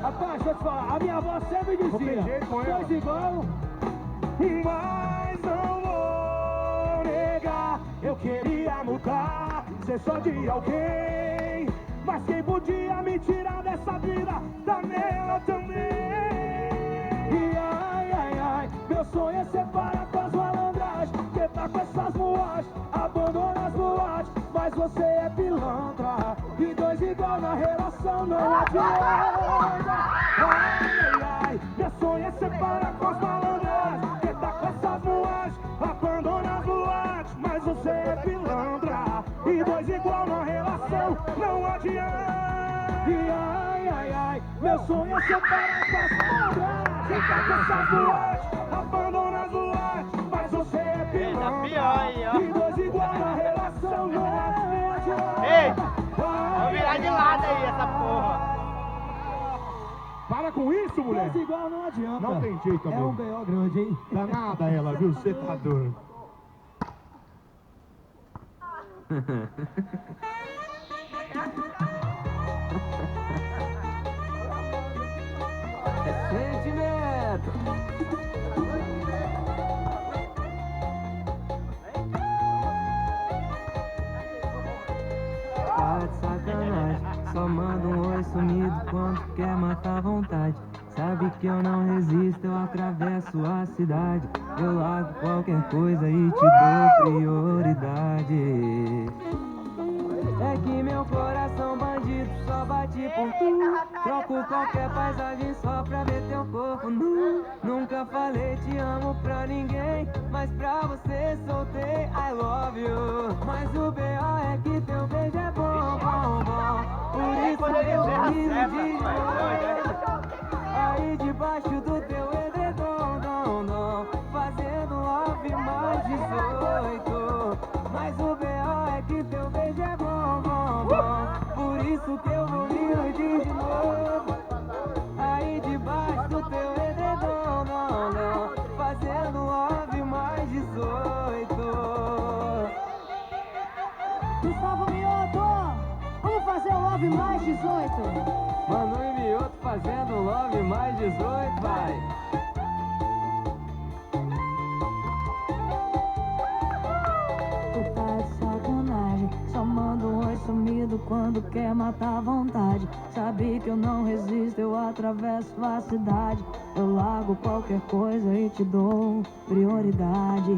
Rapaz, deixa eu te falar, a minha avó sempre dizia, dois igual, mas não vou negar. Eu queria mudar, ser só de alguém, mas quem podia me tirar dessa vida, tá nela também. E ai, ai, ai, meu sonho é separar com as malandragens, quebrar com essas boates, abandona as boates, mas você é pilantra, e dois igual na relação não adianta. Ai, ai, ai, meu sonho é separar com as malandragens, quebrar com essas boates, abandona as boates, mas você é pilantra, e dois igual na relação não adianta. E ai, ai, ai, meu sonho é separar com as malandragens, quebrar com essas boates, abandona as boates, mas você é pilantra, e dois igual na relação não adianta. Ei, vou virar de lado aí essa porra. Para com isso, mulher! Dois igual não adianta. Não tem jeito, É amor. um B.O. grande, hein? Danada ela, viu? Você tá doido. Sentimento. Tá de sacanagem, só manda um oi sumido quando quer matar a vontade. Sabe que eu não resisto, eu atravesso a cidade. Eu largo qualquer coisa e te dou prioridade. É que meu coração bandido só bate por tu. Troco qualquer paisagem só pra ver teu corpo nu. Nunca falei te amo pra ninguém, mas pra você soltei I love you. Mas o B.O. é que teu beijo é bom, bom, bom. Por isso eu quis de novo. Aí debaixo do teu edredom, dom, dom, fazendo love mais 18. Mas o B.O. é que teu beijo é bom, bom, bom. Por isso que eu vou me iludir de novo. Aí debaixo do teu edredom, dom, dom, fazendo love mais 18. Gustavo Mioto, vamos fazer o love mais 18. Mano e Mioto fazendo love mais 18, vai. Tu tá de sacanagem, só manda um oi sumido quando quer matar a vontade. Sabe que eu não resisto, eu atravesso a cidade. Eu largo qualquer coisa e te dou prioridade.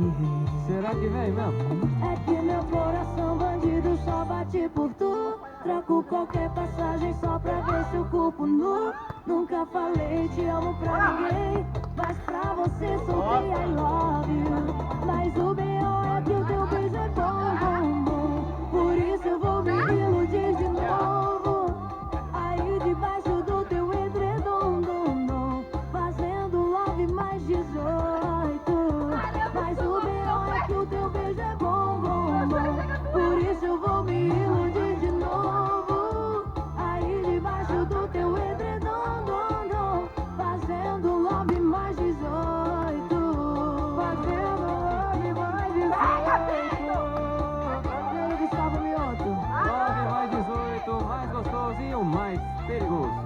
Será que vem mesmo? É que meu coração bandido só bate por tu. Troco qualquer passagem só pra ver seu corpo nu. Nunca falei te amo pra ninguém, mas pra você soltei I love you. Mas o B.O. é que o teu beijo é bom, bom, bom. Por isso eu vou me iludir de novo. Aí debaixo do teu edredom, dom, dom, fazendo love mais 18. Mas o B.O. é que o teu beijo é bom, bom, bom. Por isso eu vou me iludir de novo. Aí debaixo do teu edredom, dom, dom, fazendo love mais 18. Fazendo love mais 18. Meu Gustavo Mioto. Love mais 18, mais gostoso e o mais perigoso.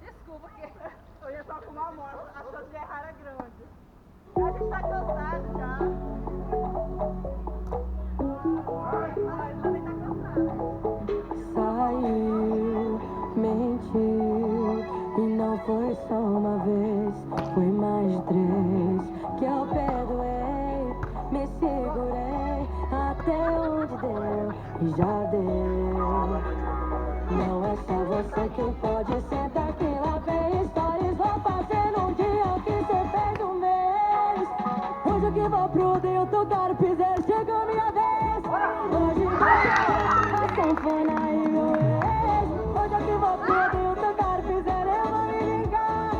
Desculpa, que eu ia só com uma moto, a chance de errar era grande. A gente tá cansado já. Ai, também tá cansado. Saiu, mentiu, e não foi só uma vez, foi mais de 3 que eu perdoei, me segurei até onde deu e já deu. Não é só você quem pode sentar aqui lá vem stories, vou fazer num dia o que você fez um mês. Hoje que vou pro Rio tocar o piseiro, chegou minha vez. Hoje vai a sanfona e meu ex. Hoje que vou pro Rio tocar o piseiro, eu vou me ligar.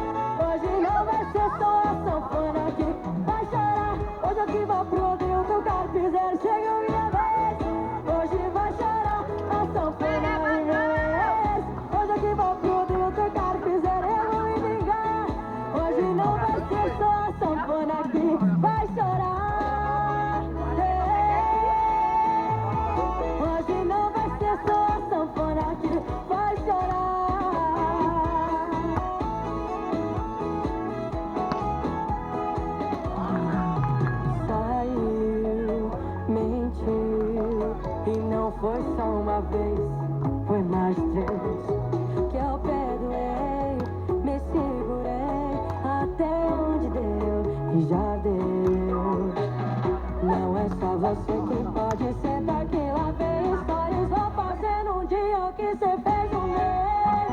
Hoje não vai ser só a sanfona que vai chorar. Hoje que vou pro Rio tocar o piseiro, chegou minha vez. Hoje vai chorar a sanfona e meu ex. Hoje que vou pro Rio tocar o piseiro, eu vou me ligar. Hoje não vai ser só a sanfona que vai chorar. foi só uma vez, foi mais três. Que eu perdoei, me segurei até onde deu e já deu. Não é só você que pode sentar que lá vem histórias. Vou fazer num dia o que cê fez um mês.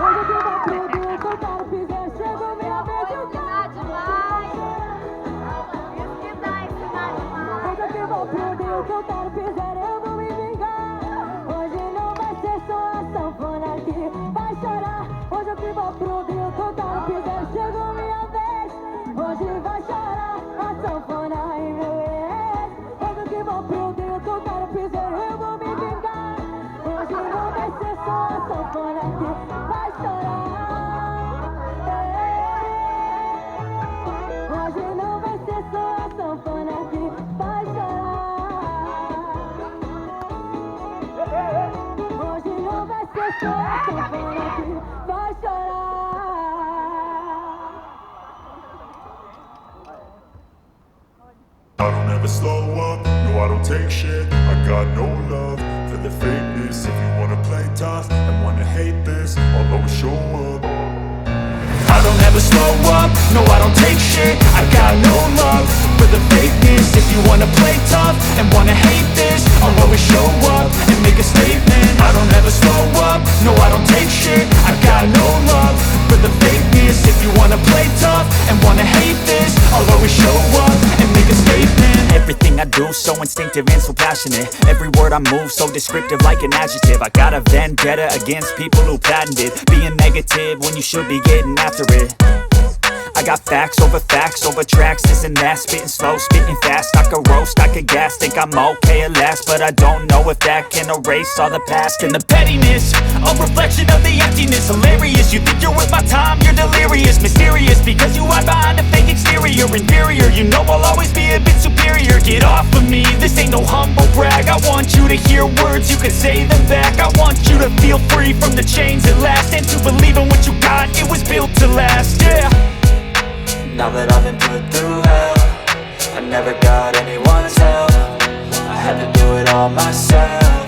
Hoje que vai pro Deus, eu quero pisar. Chegou minha vez, eu quero demais. Isso que dá ensinar demais. Hoje que vou pro Deus, eu quero pisar, eu vou me vingar. Hoje não vai ser só a sanfona que vai chorar. Hoje que vou pro Deus, eu quero pisar. Chegou minha vez, hoje vai chorar a sanfona e meu ex. Hoje que vou pro Deus, eu quero pisar, eu vou me vingar. Hoje não vai ser só a sanfona que vai chorar. Hoje não vai ser só a sanfona que vai chorar. Hoje não vai ser só a sanfona que vai chorar. I don't ever slow up, no I don't take shit. I got no love for the fakeness. If you wanna play tough and wanna hate this, I'll always show up. I don't ever slow up, no I don't take shit. I got no love for the fakeness. If you wanna play tough and wanna hate this, I'll always show up and make a statement. I don't ever slow up, no I don't take shit. I got no love for the fakeness. If you wanna play tough and wanna hate this, I'll always show up and make a statement. Everything I do so instinctive and so passionate. Every word I move so descriptive like an adjective. I got a vendetta against people who patented being negative when you should be getting after it. I got facts over tracks, this and that. Spitting slow, spitting fast. I could roast, I could gas. Think I'm okay at last, but I don't know if that can erase all the past. And the pettiness, a reflection of the emptiness. Hilarious, you think you're worth my time, you're delirious. Mysterious, because you hide behind a fake exterior. Inferior, you know I'll always be a bit superior. Get off of me, this ain't no humble brag. I want you to hear words, you can say them back. I want you to feel free from the chains at last, and to believe in what you got, it was built to last, yeah. Now that I've been put through hell, I never got anyone's help. I had to do it all myself.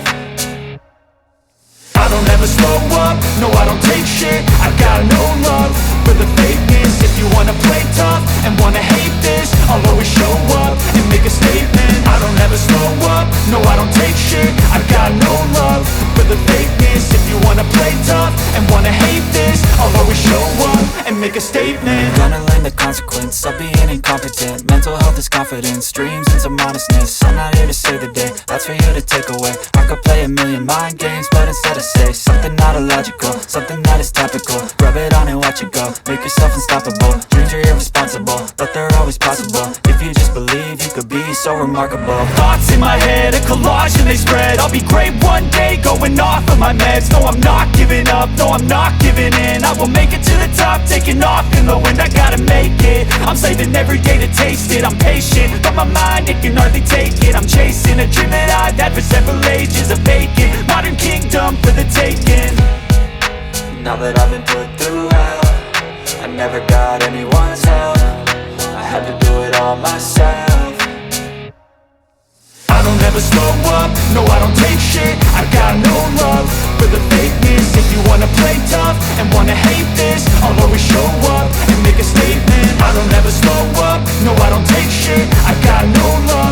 I don't ever slow up, no I don't take shit. I got no love for the fakeness. If you wanna play tough and wanna hate this, I'll always show up and make a statement. I don't ever slow up, no I don't take shit. I got no love for the fakeness. If you wanna play tough and wanna hate this, I'll always show up and make a statement. Gonna learn the consequence of being incompetent. Mental health is confidence, dreams and some honestness. I'm not here to save the day, that's for you to take away. I could play a million mind games, but instead I say something not illogical, something that is topical. Rub it on and watch it go, make yourself unstoppable. Dreams are irresponsible, but they're always possible. If you just believe, you could be so remarkable. Thoughts in my head, a collage and they spread. I'll be great one day, going off of my meds. No I'm not giving up, no I'm not giving in. I will make it to the top, taking off in the wind. I gotta make it, I'm saving every day to taste it. I'm patient, but my mind, it can hardly take it. I'm chasing a dream that I've had for several ages. A vacant, modern kingdom for the taking. Now that I've been put through hell, I never got anyone's help. I had to do it all myself. I don't ever slow up, no I don't take shit. I got no love for the fakeness. If you wanna play tough and wanna hate this, I'll always show up and make a statement. I don't ever slow up, no I don't take shit. I got no love